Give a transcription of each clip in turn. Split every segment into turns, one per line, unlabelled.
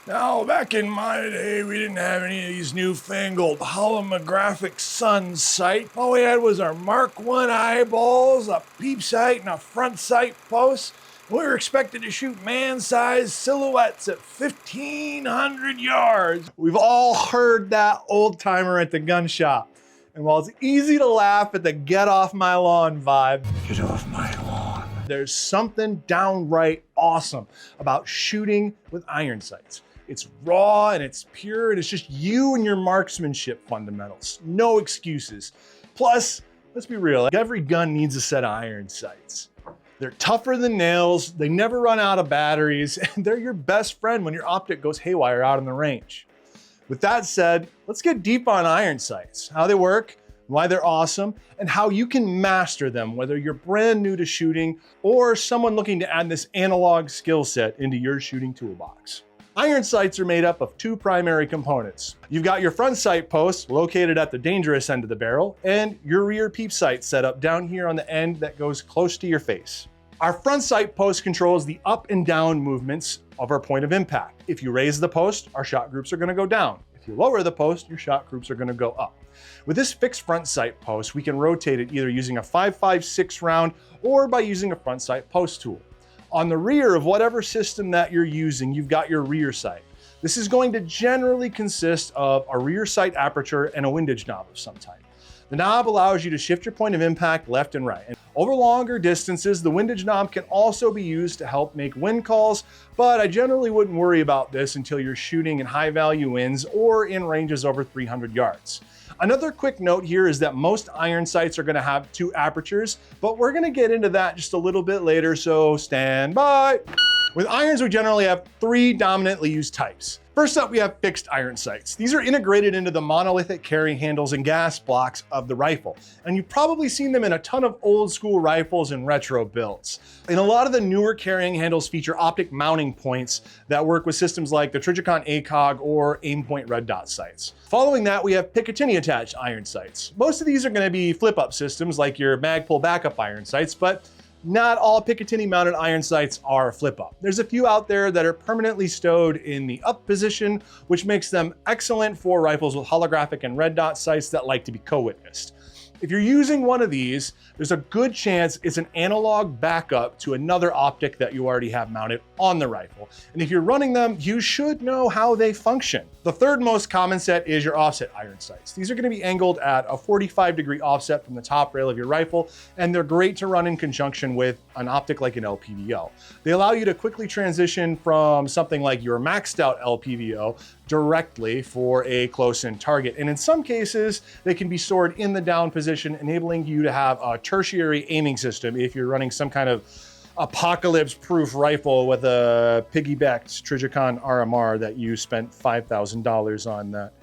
Now, back in my day, we didn't have any of these newfangled holographic sun sight. All we had was our Mark I eyeballs, a peep sight, and a front sight post. We were expected to shoot man-sized silhouettes at 1,500 yards.
We've all heard that old timer at the gun shop. And while it's easy to laugh at the get off my lawn vibe,
Get off my lawn.
there's something downright awesome about shooting with iron sights. It's raw and it's pure and it's just you and your marksmanship fundamentals. No excuses. Plus, let's be real, every gun needs a set of iron sights. They're tougher than nails, they never run out of batteries, and they're your best friend when your optic goes haywire out on the range. With that said, let's get deep on iron sights, how they work, why they're awesome, and how you can master them, whether you're brand new to shooting or someone looking to add this analog skill set into your shooting toolbox. Iron sights are made up of two primary components. You've got your front sight post located at the dangerous end of the barrel, and your rear peep sight set up down here on the end that goes close to your face. Our front sight post controls the up and down movements of our point of impact. If you raise the post, our shot groups are going to go down. If you lower the post, your shot groups are going to go up. With this fixed front sight post, we can rotate it either using a 5.56 round or by using a front sight post tool. On the rear of whatever system that you're using, you've got your rear sight. This is going to generally consist of a rear sight aperture and a windage knob of some type. The knob allows you to shift your point of impact left and right. And over longer distances, the windage knob can also be used to help make wind calls, but I generally wouldn't worry about this until you're shooting in high value winds or in ranges over 300 yards. Another quick note here is that most iron sights are going to have two apertures, but we're going to get into that just a little bit later, so stand by. With irons, we generally have three dominantly used types. First up, we have fixed iron sights. These are integrated into the monolithic carry handles and gas blocks of the rifle. And you've probably seen them in a ton of old school rifles and retro builds. And a lot of the newer carrying handles feature optic mounting points that work with systems like the Trijicon ACOG or Aimpoint red dot sights. Following that, we have Picatinny attached iron sights. Most of these are going to be flip-up systems like your Magpul backup iron sights, but not all Picatinny mounted iron sights are flip up. There's a few out there that are permanently stowed in the up position, which makes them excellent for rifles with holographic and red dot sights that like to be co-witnessed. If you're using one of these, there's a good chance it's an analog backup to another optic that you already have mounted on the rifle. And if you're running them, you should know how they function. The third most common set is your offset iron sights. These are going to be angled at a 45-degree offset from the top rail of your rifle, and they're great to run in conjunction with an optic like an LPVO. They allow you to quickly transition from something like your maxed out LPVO directly for a close-in target. And in some cases, they can be stored in the down position, enabling you to have a tertiary aiming system if you're running some kind of apocalypse-proof rifle with a piggybacked Trijicon RMR that you spent $5,000 on that.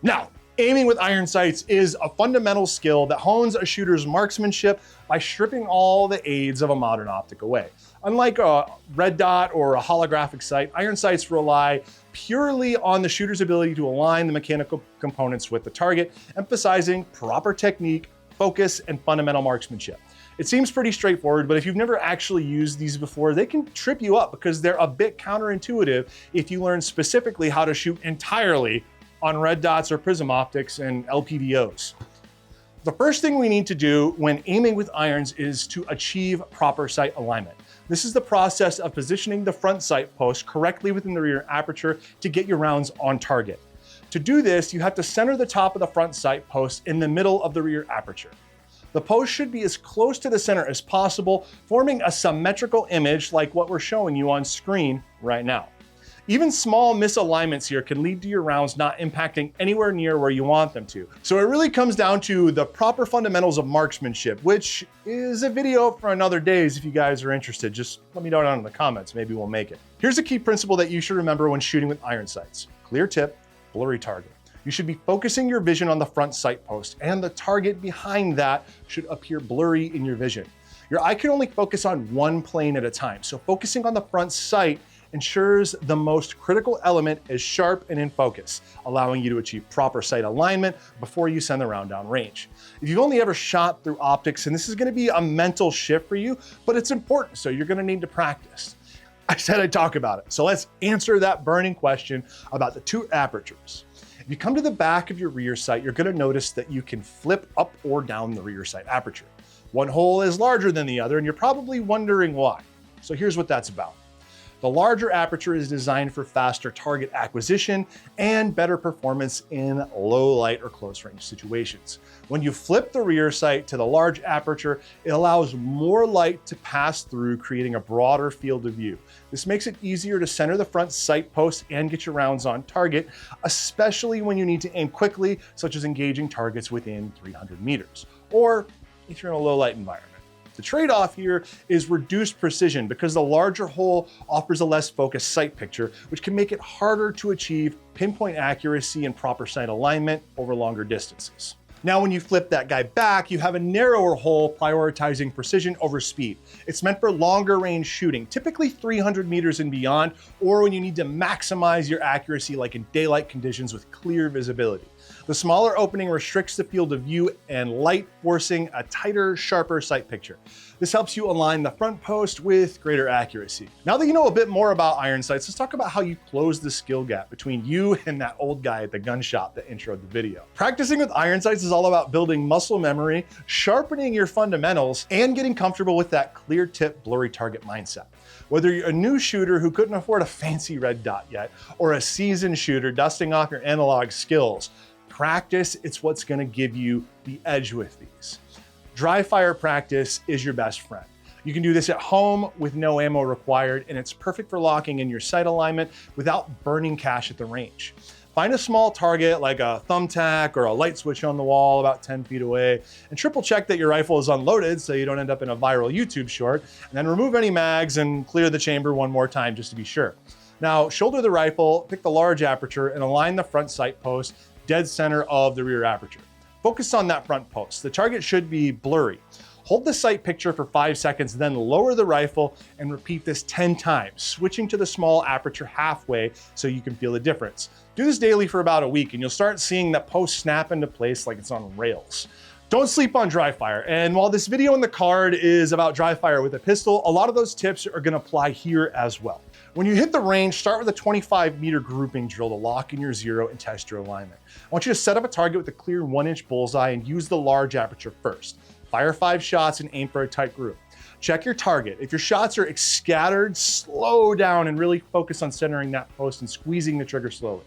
Now, aiming with iron sights is a fundamental skill that hones a shooter's marksmanship by stripping all the aids of a modern optic away. Unlike a red dot or a holographic sight, iron sights rely purely on the shooter's ability to align the mechanical components with the target, emphasizing proper technique, focus, and fundamental marksmanship. It seems pretty straightforward, but if you've never actually used these before, they can trip you up because they're a bit counterintuitive if you learn specifically how to shoot entirely on red dots or prism optics and LPVOs. The first thing we need to do when aiming with irons is to achieve proper sight alignment. This is the process of positioning the front sight post correctly within the rear aperture to get your rounds on target. To do this, you have to center the top of the front sight post in the middle of the rear aperture. The post should be as close to the center as possible, forming a symmetrical image like what we're showing you on screen right now. Even small misalignments here can lead to your rounds not impacting anywhere near where you want them to. So it really comes down to the proper fundamentals of marksmanship, which is a video for another days if you guys are interested. Just let me know down in the comments, maybe we'll make it. Here's a key principle that you should remember when shooting with iron sights. Clear tip, blurry target. You should be focusing your vision on the front sight post, and the target behind that should appear blurry in your vision. Your eye can only focus on one plane at a time, so focusing on the front sight ensures the most critical element is sharp and in focus, allowing you to achieve proper sight alignment before you send the round down range. If you've only ever shot through optics, and this is going to be a mental shift for you, but it's important, so you're going to need to practice. I said I'd talk about it. So let's answer that burning question about the two apertures. If you come to the back of your rear sight, you're gonna notice that you can flip up or down the rear sight aperture. One hole is larger than the other, and you're probably wondering why. So here's what that's about. The larger aperture is designed for faster target acquisition and better performance in low light or close range situations. When you flip the rear sight to the large aperture, it allows more light to pass through, creating a broader field of view. This makes it easier to center the front sight post and get your rounds on target, especially when you need to aim quickly, such as engaging targets within 300 meters, or if you're in a low light environment. The trade-off here is reduced precision because the larger hole offers a less focused sight picture, which can make it harder to achieve pinpoint accuracy and proper sight alignment over longer distances. Now, when you flip that guy back, you have a narrower hole prioritizing precision over speed. It's meant for longer range shooting, typically 300 meters and beyond, or when you need to maximize your accuracy like in daylight conditions with clear visibility. The smaller opening restricts the field of view and light, forcing a tighter, sharper sight picture. This helps you align the front post with greater accuracy. Now that you know a bit more about iron sights, let's talk about how you close the skill gap between you and that old guy at the gun shop that introed the video. Practicing with iron sights is all about building muscle memory, sharpening your fundamentals, and getting comfortable with that clear tip, blurry target mindset. Whether you're a new shooter who couldn't afford a fancy red dot yet, or a seasoned shooter dusting off your analog skills, practice, it's what's gonna give you the edge with these. Dry fire practice is your best friend. You can do this at home with no ammo required, and it's perfect for locking in your sight alignment without burning cash at the range. Find a small target like a thumbtack or a light switch on the wall about 10 feet away, and triple check that your rifle is unloaded so you don't end up in a viral YouTube short, and then remove any mags and clear the chamber one more time just to be sure. Now, shoulder the rifle, pick the large aperture, and align the front sight post dead center of the rear aperture. Focus on that front post. The target should be blurry. Hold the sight picture for 5 seconds, then lower the rifle and repeat this 10 times, switching to the small aperture halfway so you can feel the difference. Do this daily for about a week and you'll start seeing that post snap into place like it's on rails. Don't sleep on dry fire. And while this video in the card is about dry fire with a pistol, a lot of those tips are gonna apply here as well. When you hit the range, start with a 25-meter grouping drill to lock in your zero and test your alignment. I want you to set up a target with a clear 1-inch bullseye and use the large aperture first. Fire 5 shots and aim for a tight group. Check your target. If your shots are scattered, slow down and really focus on centering that post and squeezing the trigger slowly.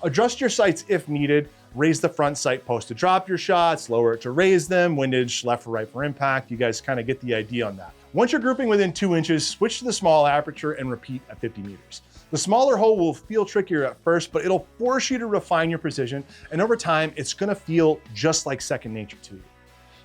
Adjust your sights if needed. Raise the front sight post to drop your shots, lower it to raise them, windage left or right for impact. You guys kind of get the idea on that. Once you're grouping within 2 inches, switch to the small aperture and repeat at 50 meters. The smaller hole will feel trickier at first, but it'll force you to refine your precision, and over time, it's gonna feel just like second nature to you.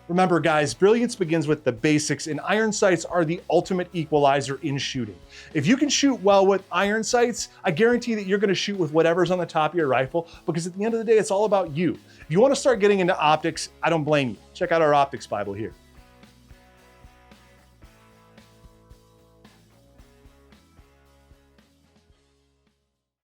Remember guys, brilliance begins with the basics, and iron sights are the ultimate equalizer in shooting. If you can shoot well with iron sights, I guarantee that you're gonna shoot with whatever's on the top of your rifle, because at the end of the day, it's all about you. If you wanna start getting into optics, I don't blame you. Check out our optics Bible here.